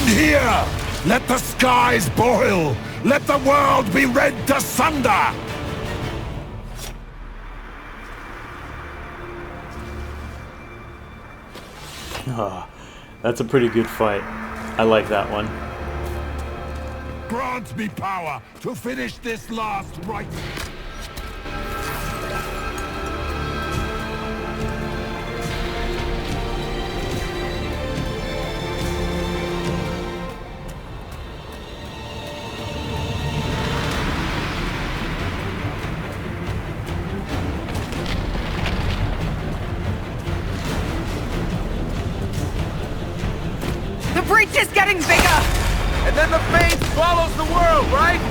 here! Let the skies boil! Let the world be rent asunder! Oh, that's a pretty good fight. I like that one. Grant me power to finish this last rite. The breach is getting bigger! And then the fate swallows the world, right?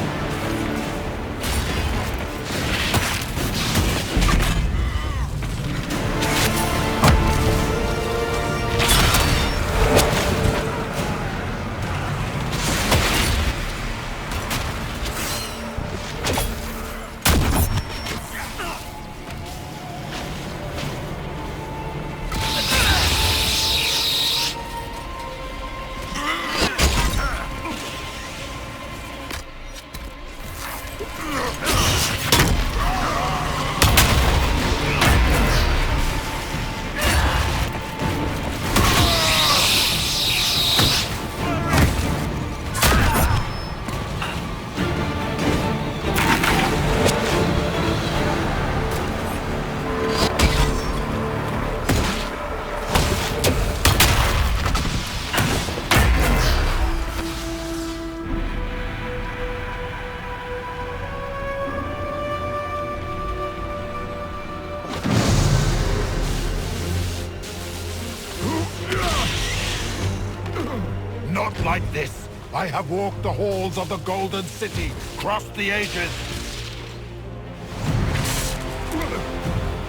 Not like this. I have walked the halls of the Golden City, crossed the ages.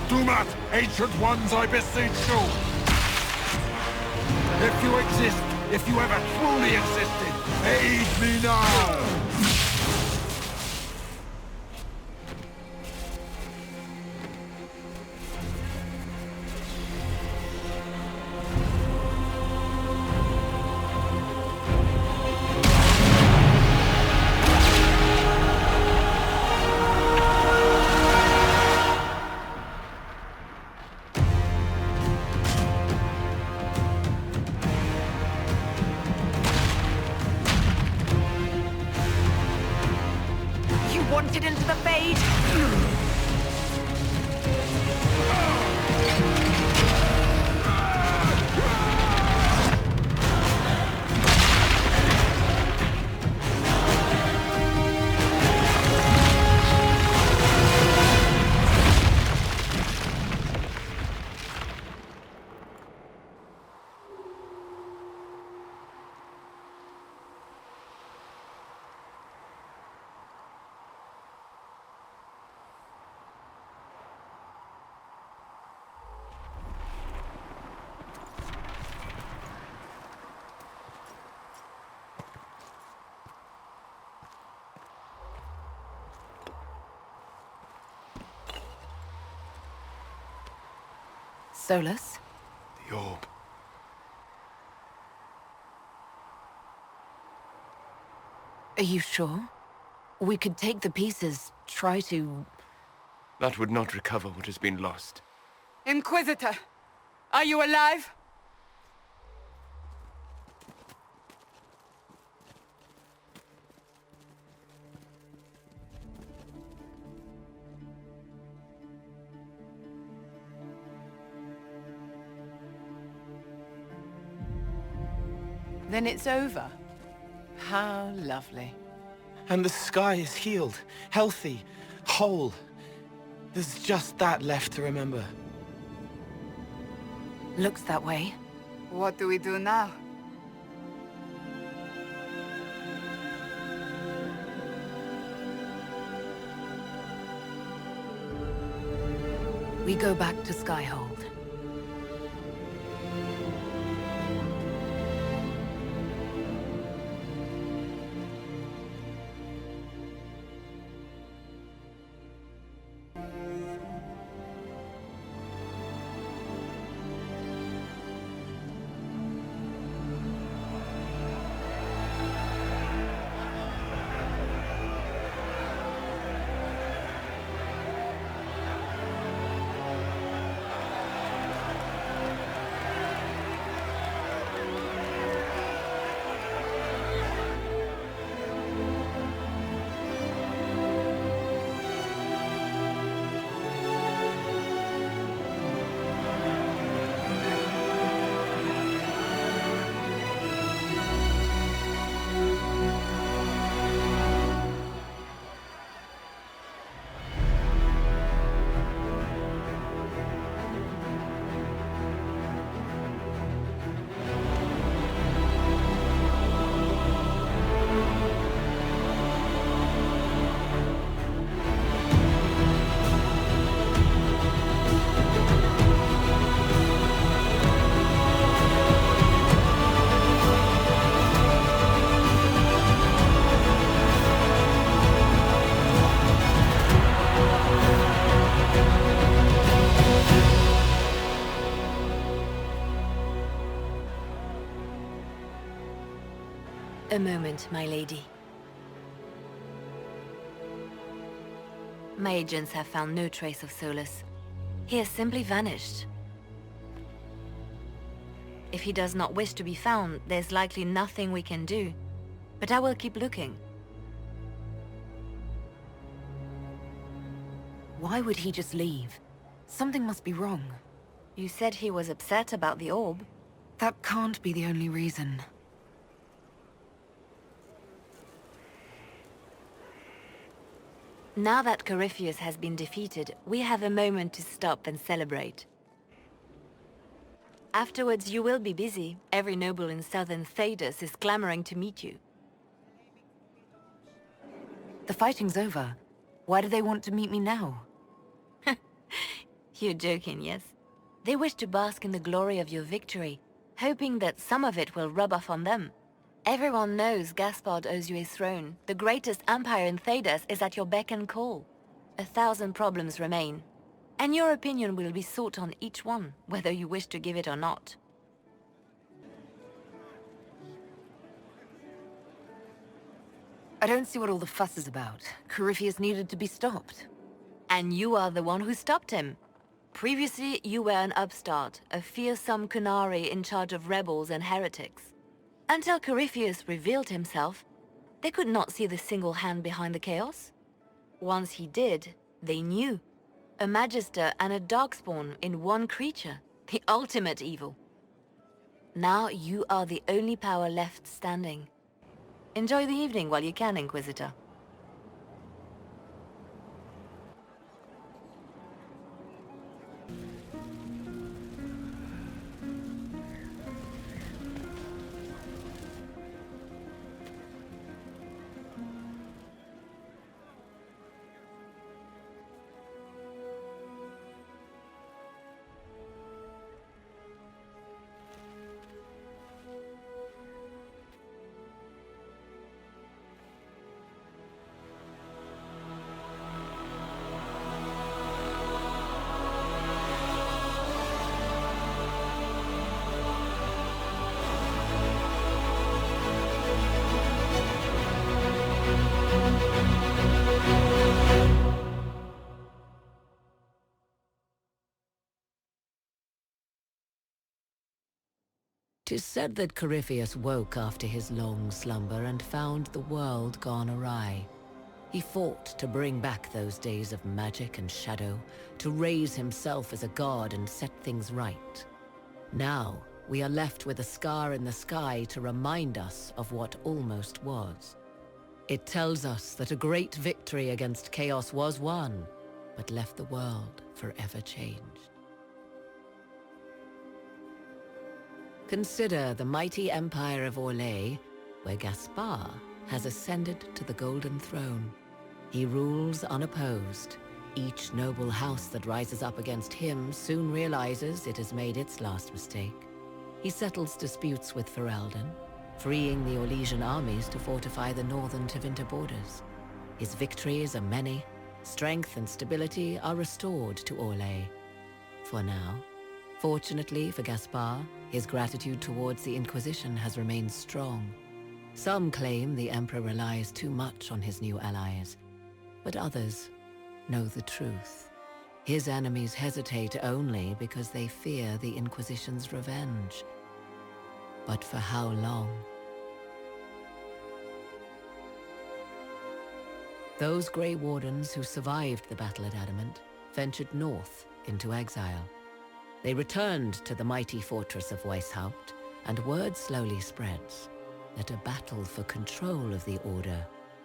Do not, ancient ones, I beseech you. If you exist, if you ever truly existed, aid me now! Wanted into the fade? Solus? The orb. Are you sure? We could take the pieces, try to... That would not recover what has been lost. Inquisitor, are you alive? Then it's over. How lovely. And the sky is healed, healthy, whole. There's just that left to remember. Looks that way. What do we do now? We go back to Skyhold. A moment, my lady. My agents have found no trace of Solus. He has simply vanished. If he does not wish to be found, there's likely nothing we can do. But I will keep looking. Why would he just leave? Something must be wrong. You said he was upset about the orb. That can't be the only reason. Now that Corypheus has been defeated, we have a moment to stop and celebrate. Afterwards, you will be busy. Every noble in southern Thedas is clamoring to meet you. The fighting's over. Why do they want to meet me now? You're joking, yes? They wish to bask in the glory of your victory, hoping that some of it will rub off on them. Everyone knows Gaspard owes you a throne. The greatest empire in Thedas is at your beck and call. 1,000 problems remain, and your opinion will be sought on each one, whether you wish to give it or not. I don't see what all the fuss is about. Corypheus needed to be stopped. And you are the one who stopped him. Previously, you were an upstart, a fearsome Kunari in charge of rebels and heretics. Until Corypheus revealed himself, they could not see the single hand behind the chaos. Once he did, they knew. A Magister and a Darkspawn in one creature, the ultimate evil. Now you are the only power left standing. Enjoy the evening while you can, Inquisitor. Tis said that Corypheus woke after his long slumber and found the world gone awry. He fought to bring back those days of magic and shadow, to raise himself as a god and set things right. Now, we are left with a scar in the sky to remind us of what almost was. It tells us that a great victory against chaos was won, but left the world forever changed. Consider the mighty empire of Orlais, where Gaspard has ascended to the Golden Throne. He rules unopposed. Each noble house that rises up against him soon realizes it has made its last mistake. He settles disputes with Ferelden, freeing the Orlesian armies to fortify the northern Tevinter borders. His victories are many. Strength and stability are restored to Orlais. For now. Fortunately for Gaspard, his gratitude towards the Inquisition has remained strong. Some claim the Emperor relies too much on his new allies, but others know the truth. His enemies hesitate only because they fear the Inquisition's revenge. But for how long? Those Grey Wardens who survived the battle at Adamant ventured north into exile. They returned to the mighty fortress of Weishaupt, and word slowly spreads that a battle for control of the Order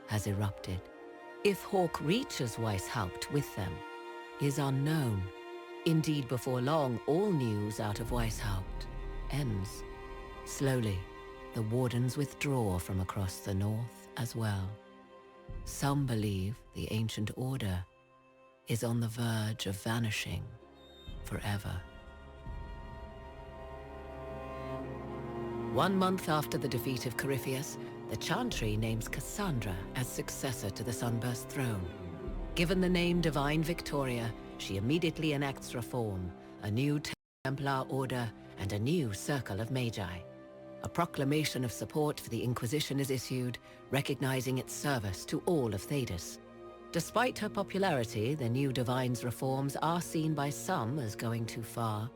has erupted. If Hawke reaches Weishaupt with them is unknown. Indeed, before long, all news out of Weishaupt ends. Slowly, the Wardens withdraw from across the north as well. Some believe the ancient Order is on the verge of vanishing forever. 1 month after the defeat of Corypheus, the Chantry names Cassandra as successor to the Sunburst throne. Given the name Divine Victoria, she immediately enacts reform, a new Templar order, and a new circle of Magi. a proclamation of support for the Inquisition is issued, recognizing its service to all of Thedas. Despite her popularity, the new Divine's reforms are seen by some as going too far.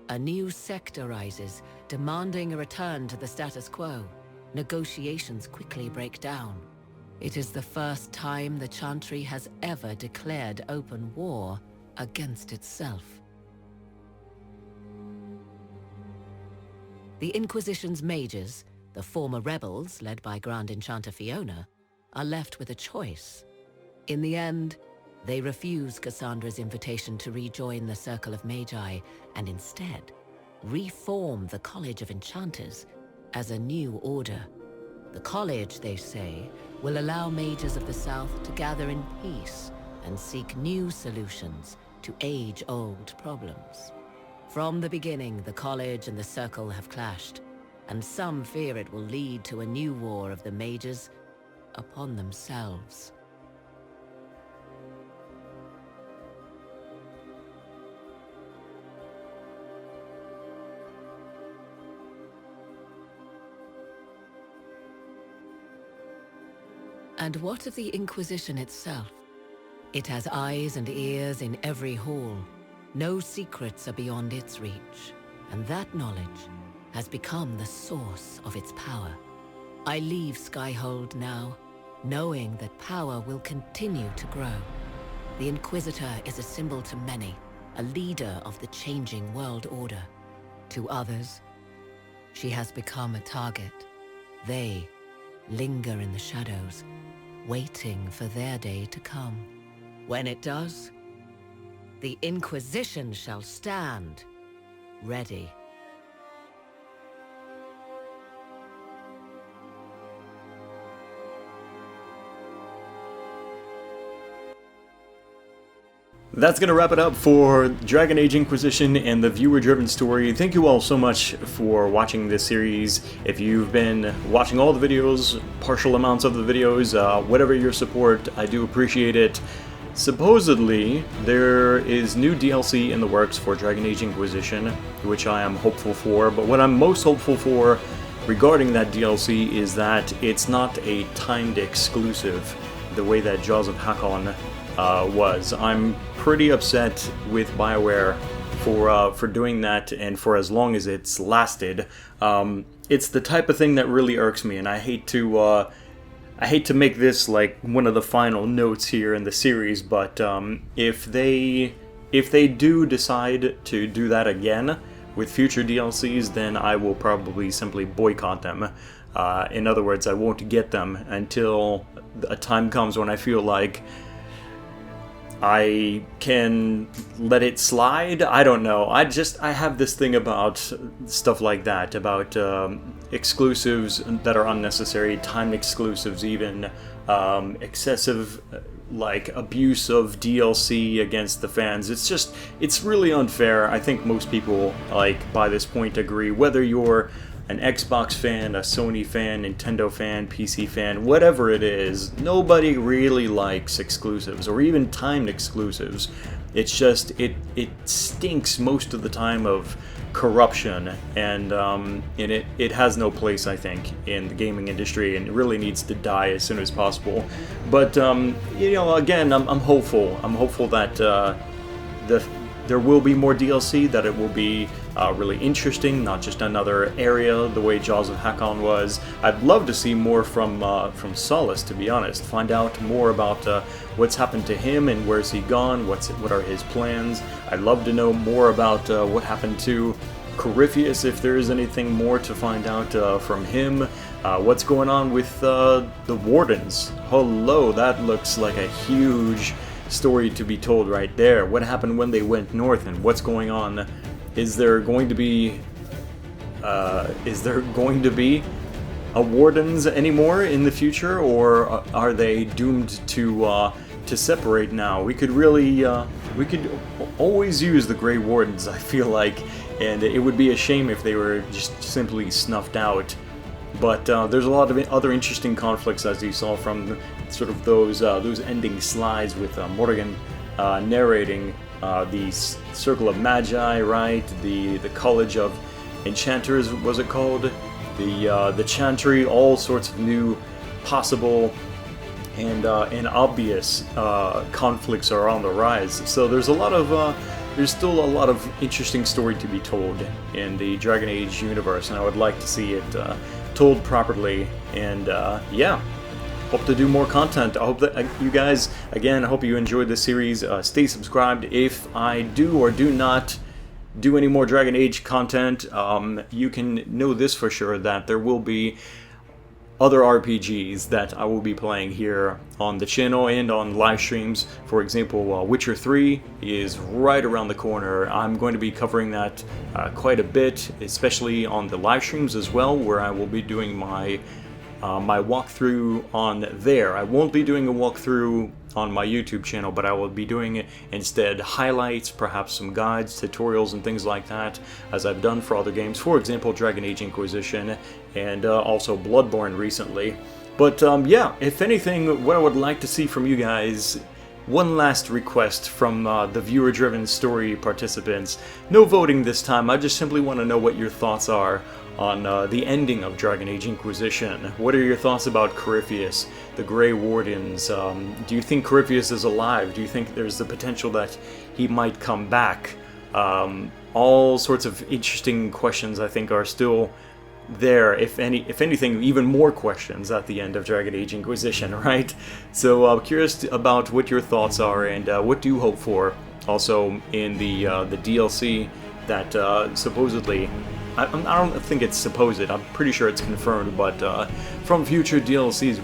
A new sect arises, demanding a return to the status quo. Negotiations quickly break down. It is the first time the Chantry has ever declared open war against itself. The Inquisition's mages, the former rebels led by Grand Enchanter Fiona, are left with a choice. In the end, they refuse Cassandra's invitation to rejoin the Circle of Magi and instead reform the College of Enchanters as a new order. The college, they say, will allow mages of the South to gather in peace and seek new solutions to age-old problems. From the beginning, the college and the Circle have clashed, and some fear it will lead to a new war of the mages upon themselves. And what of the Inquisition itself? It has eyes and ears in every hall. No secrets are beyond its reach, and that knowledge has become the source of its power. I leave Skyhold now, knowing that power will continue to grow. The Inquisitor is a symbol to many, a leader of the changing world order. To others, she has become a target. They linger in the shadows, waiting for their day to come. When it does, the Inquisition shall stand, ready. That's going to wrap it up for Dragon Age Inquisition and the viewer-driven story. Thank you all so much for watching this series. If you've been watching all the videos, partial amounts of the videos, whatever your support, I do appreciate it. Supposedly, there is new DLC in the works for Dragon Age Inquisition, which I am hopeful for, but what I'm most hopeful for regarding that DLC is that it's not a timed exclusive, the way that Jaws of Hakon was. I'm pretty upset with BioWare for doing that and for as long as it's lasted. It's the type of thing that really irks me, and I hate to make this like one of the final notes here in the series, but if they do decide to do that again with future DLCs, then I will probably simply boycott them. In other words, I won't get them until a time comes when I feel like I can let it slide. I don't know. I have this thing about stuff like that, about exclusives that are unnecessary, timed exclusives even, excessive like abuse of DLC against the fans. It's really unfair. I think most people like by this point agree, whether you're an Xbox fan, a Sony fan, Nintendo fan, PC fan, whatever it is, nobody really likes exclusives, or even timed exclusives. It's just, it stinks most of the time of corruption, and it has no place, I think, in the gaming industry, and it really needs to die as soon as possible. But, you know, again, I'm hopeful. I'm hopeful that there will be more DLC, that it will be really interesting, not just another area the way Jaws of Hakon was. I'd love to see more from Solace, to be honest. Find out more about what's happened to him and where's he gone, what are his plans. I'd love to know more about what happened to Corypheus, if there is anything more to find out from him. What's going on with the Wardens? Hello, that looks like a huge story to be told right there. What happened when they went north, and what's going on? Is there going to be a Wardens anymore in the future, or are they doomed to separate now? We could really we could always use the Grey Wardens, I feel like, and it would be a shame if they were just simply snuffed out. But there's a lot of other interesting conflicts, as you saw from sort of those ending slides with Morrigan narrating the Circle of Magi, right? The College of Enchanters, was it called? the Chantry, all sorts of new possible and obvious conflicts are on the rise. So there's still a lot of interesting story to be told in the Dragon Age universe, and I would like to see it told properly. And yeah, hope to do more content. I hope that you guys, again, I hope you enjoyed this series. Stay subscribed. If I do or do not do any more Dragon Age content, you can know this for sure, that there will be other RPGs that I will be playing here on the channel and on live streams. For example, Witcher 3 is right around the corner. I'm going to be covering that quite a bit, especially on the live streams as well, where I will be doing my walkthrough on there. I won't be doing a walkthrough on my YouTube channel, but I will be doing instead highlights, perhaps some guides, tutorials, and things like that, as I've done for other games. For example, Dragon Age Inquisition, and also Bloodborne recently. But yeah, if anything, what I would like to see from you guys, one last request from the viewer-driven story participants. No voting this time, I just simply want to know what your thoughts are on the ending of Dragon Age Inquisition. What are your thoughts about Corypheus, the Grey Wardens? Do you think Corypheus is alive? Do you think there's the potential that he might come back? All sorts of interesting questions I think are still there, if anything, even more questions at the end of Dragon Age Inquisition, right? So I'm curious about what your thoughts are, and what do you hope for also in the DLC that supposedly, I don't think it's supposed, I'm pretty sure it's confirmed, but from future DLCs,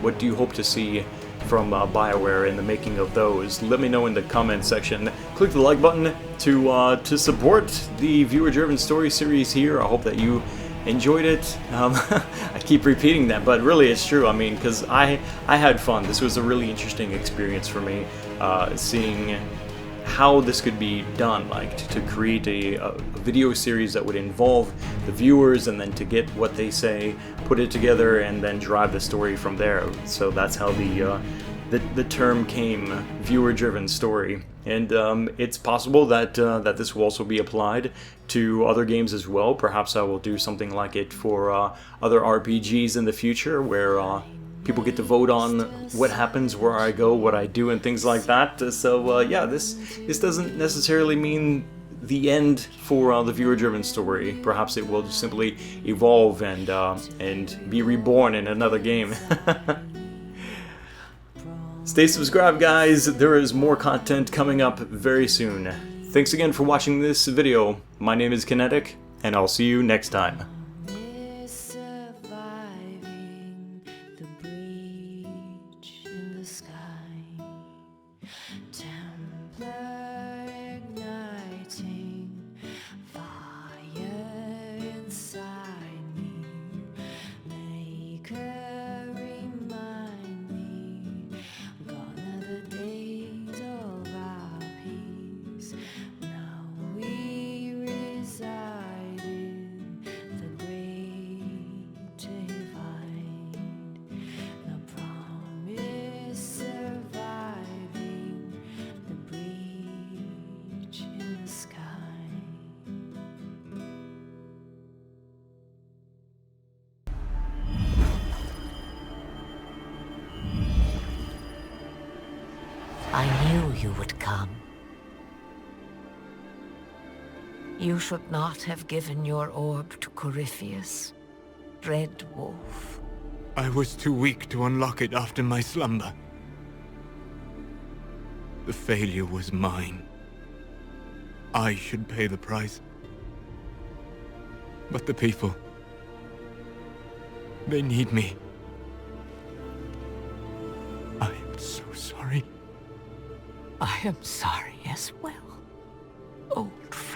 what do you hope to see from BioWare in the making of those? Let me know in the comments section. Click the like button to support the viewer-driven story series here. I hope that you enjoyed it. I keep repeating that, but really it's true. I mean, because I had fun. This was a really interesting experience for me, seeing how this could be done, like to create a video series that would involve the viewers, and then to get what they say, put it together, and then drive the story from there. So that's how the term came, viewer-driven story. And it's possible that that this will also be applied to other games as well. Perhaps I will do something like it for other RPGs in the future, where people get to vote on what happens, where I go, what I do, and things like that. So yeah, this doesn't necessarily mean the end for the viewer-driven story. Perhaps it will just simply evolve and be reborn in another game. Stay subscribed, guys. There is more content coming up very soon. Thanks again for watching this video. My name is Kinetic, and I'll see you next time. I knew you would come. You should not have given your orb to Corypheus, Red Wolf. I was too weak to unlock it after my slumber. The failure was mine. I should pay the price. But the people, they need me. I am so sorry. I am sorry as well, old friend.